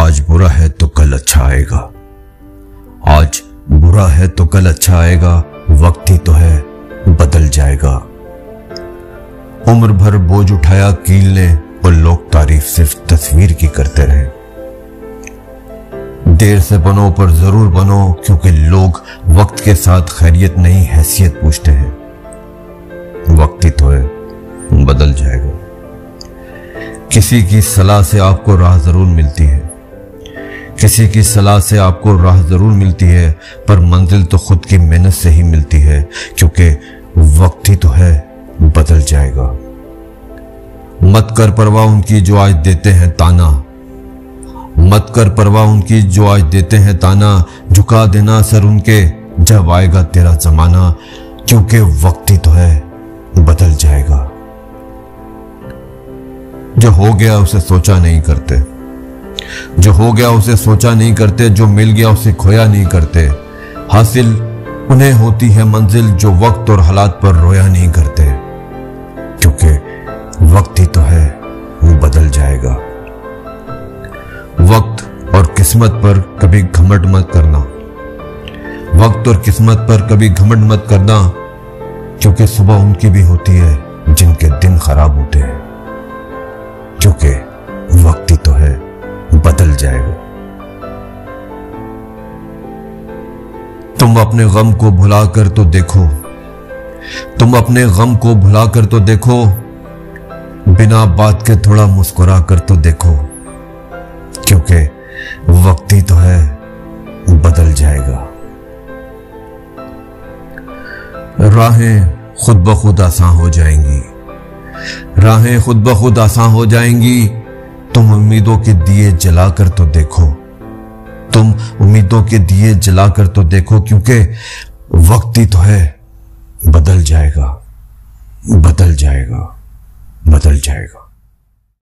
आज बुरा है तो कल अच्छा आएगा। आज बुरा है तो कल अच्छा आएगा, वक्त ही तो है बदल जाएगा। उम्र भर बोझ उठाया कील ने और लोग तारीफ सिर्फ तस्वीर की करते रहे। देर से बनो पर जरूर बनो, क्योंकि लोग वक्त के साथ खैरियत नहीं हैसियत पूछते हैं। वक्त ही तो है बदल जाएगा। किसी की सलाह से आपको राह जरूर मिलती है, किसी की सलाह से आपको राह जरूर मिलती है, पर मंजिल तो खुद की मेहनत से ही मिलती है, क्योंकि वक्त ही तो है बदल जाएगा। मत कर परवाह उनकी जो आज देते हैं ताना, मत कर परवाह उनकी जो आज देते हैं ताना, झुका देना सर उनके जब आएगा तेरा जमाना, क्योंकि वक्त ही तो है बदल जाएगा। जो हो गया उसे सोचा नहीं करते, जो हो गया उसे सोचा नहीं करते, जो मिल गया उसे खोया नहीं करते। हासिल उन्हें होती है मंजिल जो वक्त और हालात पर रोया नहीं करते, क्योंकि वक्त ही तो है बदल जाएगा। वक्त और किस्मत पर कभी घमंड मत करना, वक्त और किस्मत पर कभी घमंड मत करना, क्योंकि सुबह उनकी भी होती है जिनके दिन खराब होते हैं, क्योंकि वक्त ही तो है बदल जाएगा। तुम अपने गम को भुलाकर तो देखो, तुम अपने गम को भुलाकर तो देखो, बिना बात के थोड़ा मुस्कुरा कर तो देखो, क्योंकि वक्त ही तो है बदल जाएगा। राहें खुद ब खुद आसान हो जाएंगी, राहें खुद ब खुद आसान हो जाएंगी। तुम उम्मीदों के दिए जलाकर तो देखो, तुम उम्मीदों के दिए जलाकर तो देखो, क्योंकि वक्त ही तो है बदल जाएगा, बदल जाएगा, बदल जाएगा।